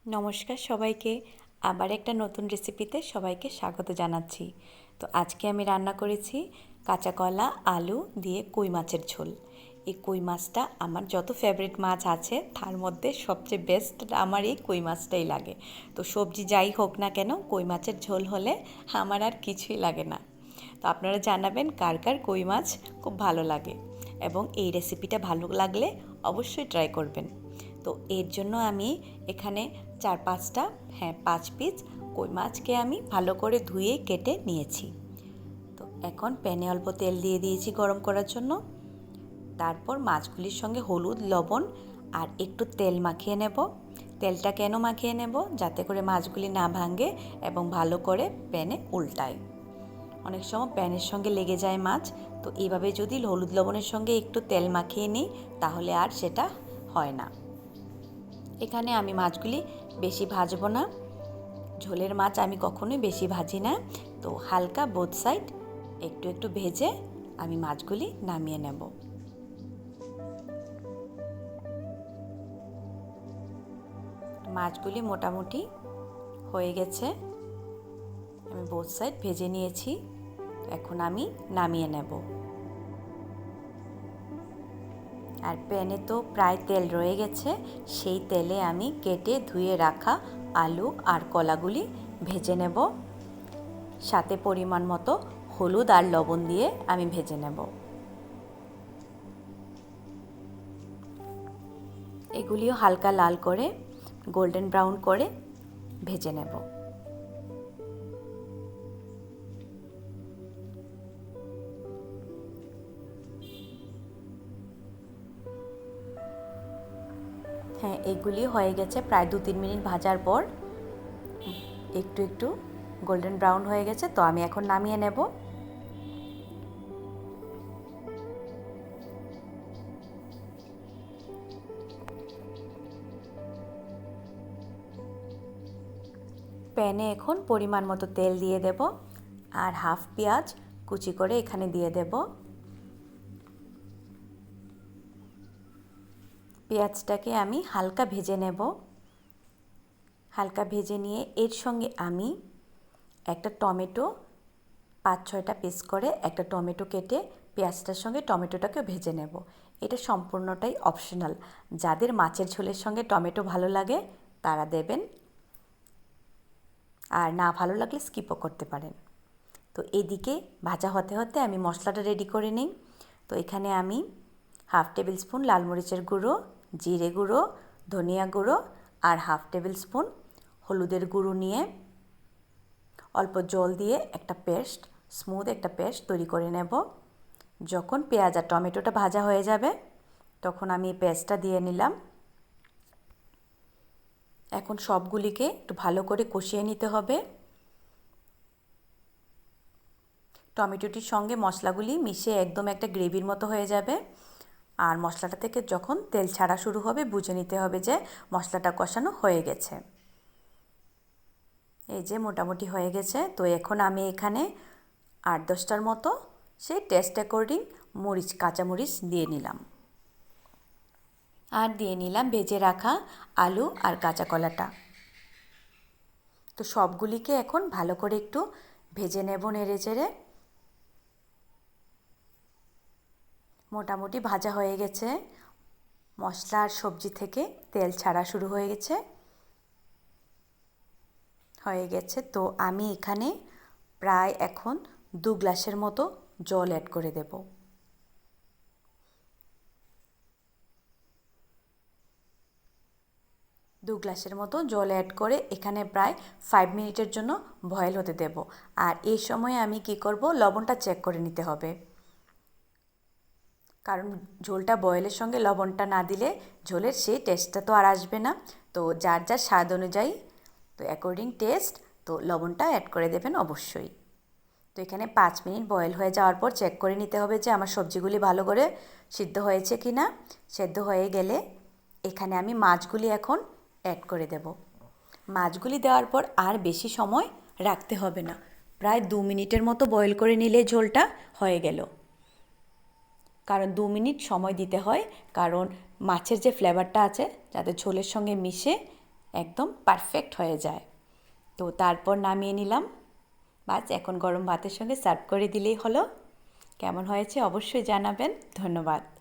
নমস্কার সবাইকে। আবার একটা নতুন রেসিপিতে সবাইকে স্বাগত জানাচ্ছি। তো আজকে আমি রান্না করেছি কাঁচা কলা আলু দিয়ে কই মাছের ঝোল। এই কই মাছটা আমার যত ফেভারিট মাছ আছে তার মধ্যে সবচেয়ে বেস্ট আমার এই কই মাছটাই লাগে। তো সবজি যাই হোক না কেন কই মাছের ঝোল হলে আমার আর কিছুই লাগে না। তো আপনারা জানাবেন কার কার কই মাছ খুব ভালো লাগে এবং এই রেসিপিটা ভালো লাগলে অবশ্যই ট্রাই করবেন। তো এর জন্য আমি এখানে 4-5টা 5 পিস কই মাছকে আমি ভালো করে ধুয়ে কেটে নিয়েছি। তো এখন প্যানে অল্প তেল দিয়ে দিয়েছি গরম করার জন্য। তারপর মাছগুলির সঙ্গে হলুদ লবণ আর একটু তেল মাখিয়ে নেব। তেলটা কেন মাখিয়ে নেব? যাতে করে মাছগুলি না ভাঙে এবং ভালো করে প্যানে উল্টায়। অনেক সময় প্যানের সঙ্গে লেগে যায় মাছ, তো এইভাবে যদি হলুদ লবণের সঙ্গে একটু তেল মাখিয়ে নিই তাহলে আর সেটা হয় না। এখানে আমি মাছগুলি বেশি ভাজবো না, ঝোলের মাছ আমি কখনোই বেশি ভাজি না। তো হালকা বোথ সাইড একটু একটু ভেজে আমি মাছগুলি নামিয়ে নেব। মাছগুলি মোটামুটি হয়ে গেছে, আমি বোথ সাইড ভেজে নিয়েছি। এখন আমি নামিয়ে নেব। আর প্যানে তো প্রায় তেল রয়ে গেছে, সেই তেলে আমি কেটে ধুয়ে রাখা আলু আর কলাগুলি ভেজে নেব। সাথে পরিমাণ মতো হলুদ আর লবণ দিয়ে আমি ভেজে নেব। এগুলিও হালকা লাল করে গোল্ডেন ব্রাউন করে ভেজে নেব। হ্যাঁ, এগুলি হয়ে গেছে প্রায় 2-3 মিনিট ভাজার পর একটু একটু গোল্ডেন ব্রাউন হয়ে গেছে। তো আমি এখন নামিয়ে নেব। প্যানে এখন পরিমাণ মতো তেল দিয়ে দেব আর হাফ পেঁয়াজ কুচি করে এখানে দিয়ে দেব। পেঁয়াজটাকে আমি হালকা ভেজে নেব। হালকা ভেজে নিয়ে এর সঙ্গে আমি একটা টমেটো 5-6টা পিস করে একটা টমেটো কেটে পেঁয়াজটার সঙ্গে টমেটোটাকে ভেজে নেব। এটা সম্পূর্ণটাই অপশনাল। যাদের মাছের ঝোলের সঙ্গে টমেটো ভালো লাগে তারা দেবেন, আর না ভালো লাগলে স্কিপও করতে পারেন। তো এদিকে ভাজা হতে হতে আমি মশলাটা রেডি করে নিই। তো এখানে আমি হাফ টেবিল স্পুন লাল মরিচের গুঁড়ো, জিরে গুঁড়ো, ধনিয়া গুঁড়ো আর হাফ টেবিল স্পুন হলুদের গুঁড়ো নিয়ে অল্প জল দিয়ে একটা পেস্ট, স্মুথ একটা পেস্ট তৈরি করে নেব। যখন পেঁয়াজ আর টমেটোটা ভাজা হয়ে যাবে তখন আমি এই পেস্টটা দিয়ে নিলাম। এখন সবগুলিকে একটু ভালো করে কষিয়ে নিতে হবে। টমেটোটির সঙ্গে মশলাগুলি মিশে একদম একটা গ্রেভির মতো হয়ে যাবে। আর মশলাটা থেকে যখন তেল ছাড়া শুরু হবে বুঝে নিতে হবে যে মশলাটা কষানো হয়ে গেছে। এই যে মোটামুটি হয়ে গেছে। তো এখন আমি এখানে 8-10টার মতো সেই টেস্ট অ্যাকর্ডিং মরিচ, কাঁচামরিচ দিয়ে নিলাম। আর দিয়ে নিলাম ভেজে রাখা আলু আর কাঁচা কলাটা। তো সবগুলিকে এখন ভালো করে একটু ভেজে নেব নেড়ে চেড়ে। মোটামুটি ভাজা হয়ে গেছে, মশলা আর সবজি থেকে তেল ছাড়া শুরু হয়ে গেছে। তো আমি এখানে প্রায় এখন 2 গ্লাসের মতো জল অ্যাড করে দেব। দু গ্লাসের মতো জল অ্যাড করে এখানে প্রায় 5 মিনিটের জন্য বয়েল হতে দেব। আর এই সময় আমি কি করব, লবণটা চেক করে নিতে হবে, কারণ ঝোলটা বয়েলের সঙ্গে লবণটা না দিলে ঝোলের সেই টেস্টটা তো আর আসবে না। তো যার যার স্বাদ অনুযায়ী, তো অ্যাকর্ডিং টেস্ট, তো লবণটা অ্যাড করে দেবেন অবশ্যই। তো এখানে 5 মিনিট বয়েল হয়ে যাওয়ার পর চেক করে নিতে হবে যে আমার সবজিগুলি ভালো করে সিদ্ধ হয়েছে কি না। সেদ্ধ হয়ে গেলে এখানে আমি মাছগুলি এখন অ্যাড করে দেব। মাছগুলি দেওয়ার পর আর বেশি সময় রাখতে হবে না, প্রায় 2 মিনিটের মতো বয়েল করে নিলে ঝোলটা হয়ে গেল। কারণ 2 মিনিট সময় দিতে হয়, কারণ মাছের যে ফ্লেভারটা আছে যাতে ঝোলের সঙ্গে মিশে একদম পারফেক্ট হয়ে যায়। তো তারপর নামিয়ে নিলাম। বাস এখন গরম ভাতের সঙ্গে সার্ভ করে দিলেই হলো। কেমন হয়েছে অবশ্যই জানাবেন। ধন্যবাদ।